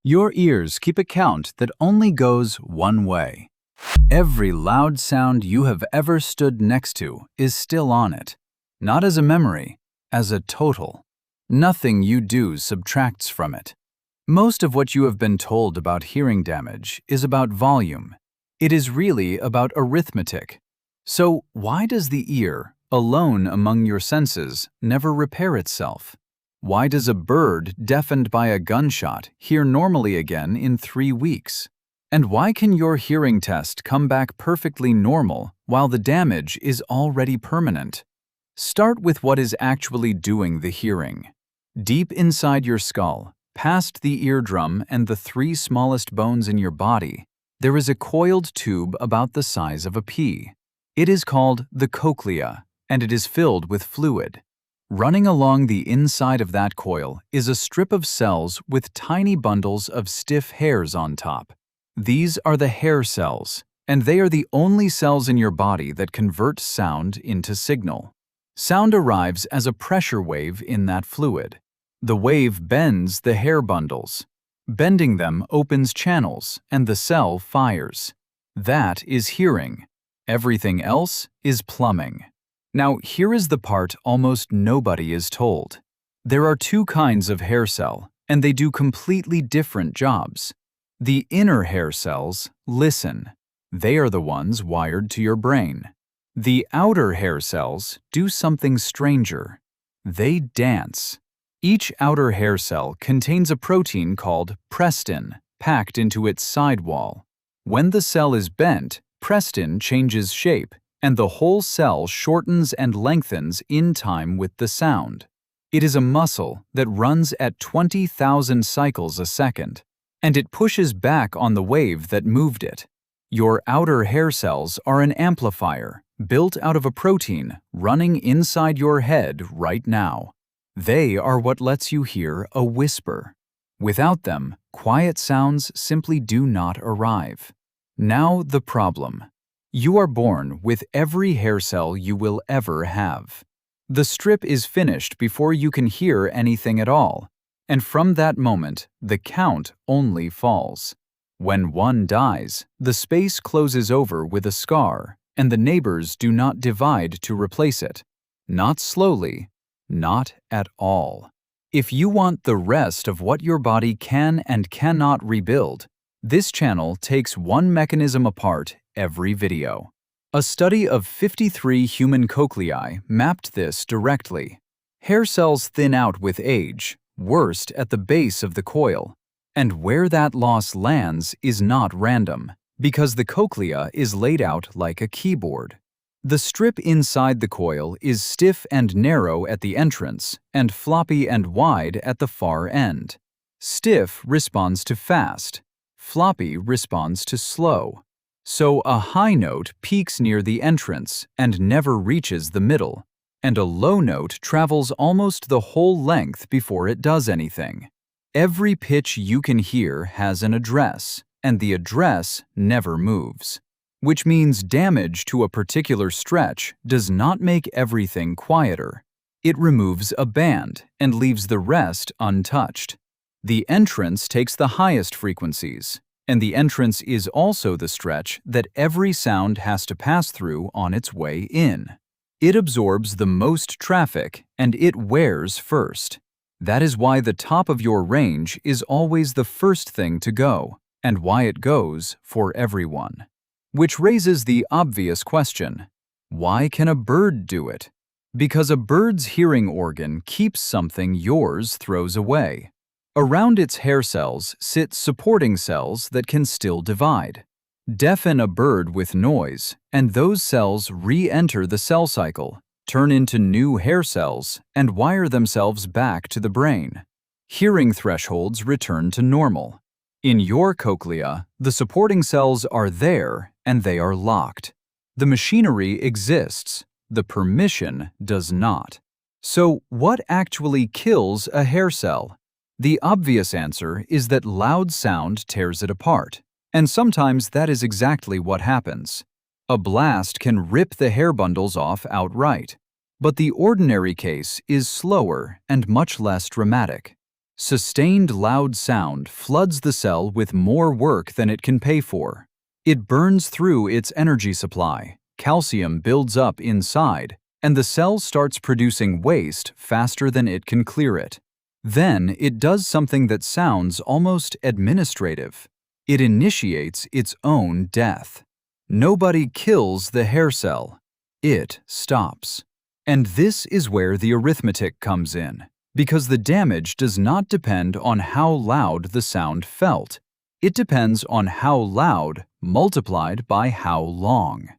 Your ears keep a count that only goes one way. Every loud sound you have ever stood next to is still on it, not as a memory, as a total. Nothing you do subtracts from it. Most of what you have been told about hearing damage is about volume. It is really about arithmetic. So why does the ear, alone among your senses, never repair itself? Why does a bird deafened by a gunshot hear normally again in 3 weeks? And why can your hearing test come back perfectly normal while the damage is already permanent? Start with what is actually doing the hearing. Deep inside your skull, past the eardrum and the 3 smallest bones in your body, there is a coiled tube about the size of a pea. It is called the cochlea, and it is filled with fluid. Running along the inside of that coil is a strip of cells with tiny bundles of stiff hairs on top. These are the hair cells, and they are the only cells in your body that convert sound into signal. Sound arrives as a pressure wave in that fluid. The wave bends the hair bundles. Bending them opens channels, and the cell fires. That is hearing. Everything else is plumbing. Now, here is the part almost nobody is told. There are 2 kinds of hair cell, and they do completely different jobs. The inner hair cells listen. They are the ones wired to your brain. The outer hair cells do something stranger. They dance. Each outer hair cell contains a protein called prestin, packed into its side wall. When the cell is bent, prestin changes shape, and the whole cell shortens and lengthens in time with the sound. It is a muscle that runs at 20,000 cycles a second, and it pushes back on the wave that moved it. Your outer hair cells are an amplifier, built out of a protein running inside your head right now. They are what lets you hear a whisper. Without them, quiet sounds simply do not arrive. Now the problem. You are born with every hair cell you will ever have. The strip is finished before you can hear anything at all, and from that moment, the count only falls. When one dies, the space closes over with a scar, and the neighbors do not divide to replace it. Not slowly, not at all. If you want the rest of what your body can and cannot rebuild, this channel takes one mechanism apart every video. A study of 53 human cochleae mapped this directly. Hair cells thin out with age, worst at the base of the coil, and where that loss lands is not random, because the cochlea is laid out like a keyboard. The strip inside the coil is stiff and narrow at the entrance, and floppy and wide at the far end. Stiff responds to fast. Floppy responds to slow. So a high note peaks near the entrance and never reaches the middle, and a low note travels almost the whole length before it does anything. Every pitch you can hear has an address, and the address never moves. Which means damage to a particular stretch does not make everything quieter. It removes a band and leaves the rest untouched. The entrance takes the highest frequencies, and the entrance is also the stretch that every sound has to pass through on its way in. It absorbs the most traffic, and it wears first. That is why the top of your range is always the first thing to go, and why it goes for everyone. Which raises the obvious question, why can a bird do it? Because a bird's hearing organ keeps something yours throws away. Around its hair cells sit supporting cells that can still divide. Deafen a bird with noise, and those cells re-enter the cell cycle, turn into new hair cells, and wire themselves back to the brain. Hearing thresholds return to normal. In your cochlea, the supporting cells are there, and they are locked. The machinery exists, the permission does not. So what actually kills a hair cell? The obvious answer is that loud sound tears it apart, and sometimes that is exactly what happens. A blast can rip the hair bundles off outright, but the ordinary case is slower and much less dramatic. Sustained loud sound floods the cell with more work than it can pay for. It burns through its energy supply, calcium builds up inside, and the cell starts producing waste faster than it can clear it. Then it does something that sounds almost administrative. It initiates its own death. Nobody kills the hair cell. It stops. And this is where the arithmetic comes in, because the damage does not depend on how loud the sound felt. It depends on how loud multiplied by how long.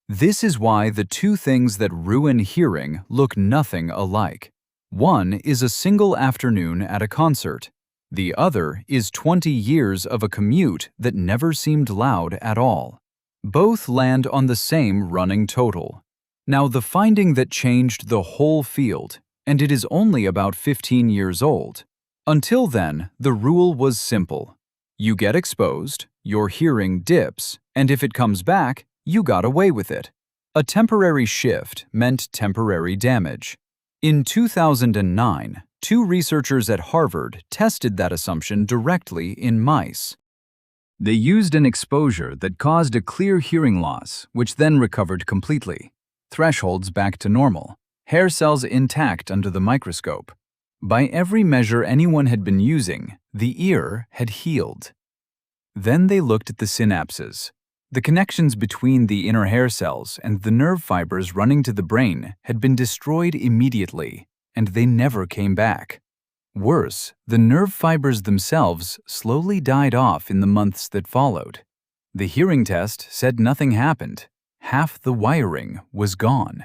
This is why the two things that ruin hearing look nothing alike. One is a single afternoon at a concert. The other is 20 years of a commute that never seemed loud at all. Both land on the same running total. Now, the finding that changed the whole field, and it is only about 15 years old. Until then, the rule was simple. You get exposed, your hearing dips, and if it comes back, you got away with it. A temporary shift meant temporary damage. In 2009, two researchers at Harvard tested that assumption directly in mice. They used an exposure that caused a clear hearing loss, which then recovered completely. Thresholds back to normal. Hair cells intact under the microscope. By every measure anyone had been using, the ear had healed. Then they looked at the synapses. The connections between the inner hair cells and the nerve fibers running to the brain had been destroyed immediately, and they never came back. Worse, the nerve fibers themselves slowly died off in the months that followed. The hearing test said nothing happened. Half the wiring was gone.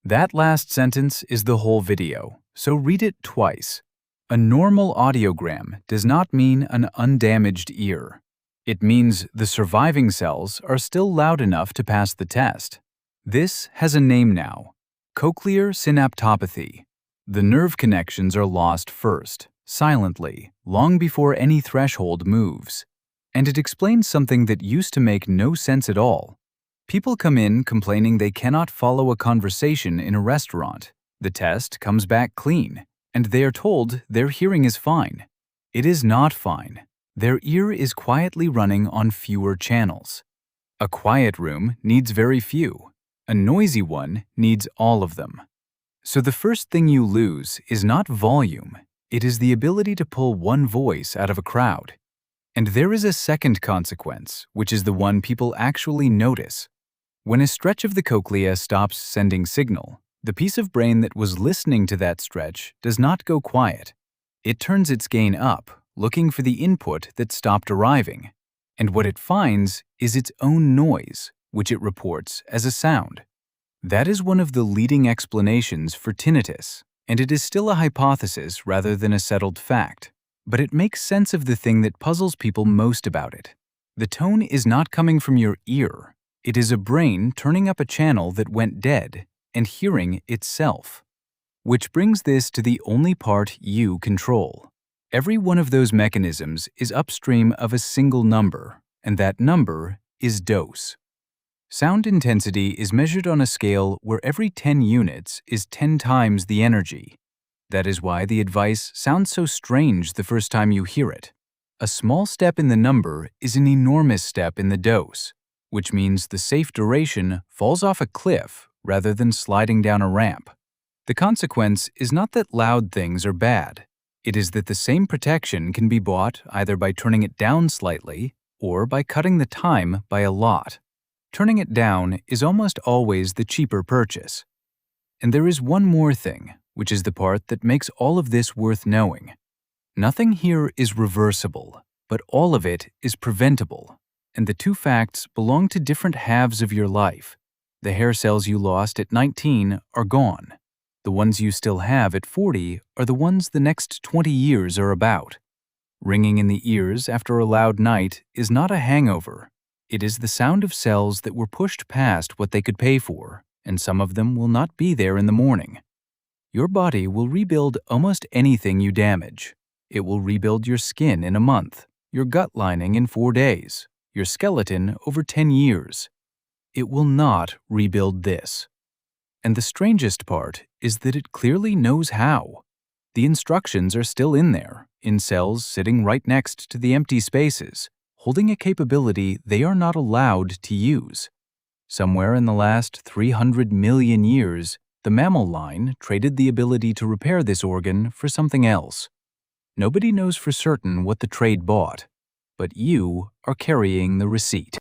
That last sentence is the whole video, so read it twice. A normal audiogram does not mean an undamaged ear. It means the surviving cells are still loud enough to pass the test. This has a name now: cochlear synaptopathy. The nerve connections are lost first, silently, long before any threshold moves. And it explains something that used to make no sense at all. People come in complaining they cannot follow a conversation in a restaurant. The test comes back clean, and they are told their hearing is fine. It is not fine. Their ear is quietly running on fewer channels. A quiet room needs very few. A noisy one needs all of them. So the first thing you lose is not volume. It is the ability to pull one voice out of a crowd. And there is a second consequence, which is the one people actually notice. When a stretch of the cochlea stops sending signal, the piece of brain that was listening to that stretch does not go quiet. It turns its gain up, looking for the input that stopped arriving. And what it finds is its own noise, which it reports as a sound. That is one of the leading explanations for tinnitus, and it is still a hypothesis rather than a settled fact. But it makes sense of the thing that puzzles people most about it. The tone is not coming from your ear. It is a brain turning up a channel that went dead and hearing itself. Which brings this to the only part you control. Every one of those mechanisms is upstream of a single number, and that number is dose. Sound intensity is measured on a scale where every 10 units is 10 times the energy. That is why the advice sounds so strange the first time you hear it. A small step in the number is an enormous step in the dose, which means the safe duration falls off a cliff rather than sliding down a ramp. The consequence is not that loud things are bad. It is that the same protection can be bought either by turning it down slightly or by cutting the time by a lot. Turning it down is almost always the cheaper purchase. And there is one more thing, which is the part that makes all of this worth knowing. Nothing here is reversible, but all of it is preventable. And the two facts belong to different halves of your life. The hair cells you lost at 19 are gone. The ones you still have at 40 are the ones the next 20 years are about. Ringing in the ears after a loud night is not a hangover. It is the sound of cells that were pushed past what they could pay for, and some of them will not be there in the morning. Your body will rebuild almost anything you damage. It will rebuild your skin in a month, your gut lining in 4 days, your skeleton over 10 years. It will not rebuild this. And the strangest part is that it clearly knows how. The instructions are still in there, in cells sitting right next to the empty spaces, holding a capability they are not allowed to use. Somewhere in the last 300 million years, the mammal line traded the ability to repair this organ for something else. Nobody knows for certain what the trade bought, but you are carrying the receipt.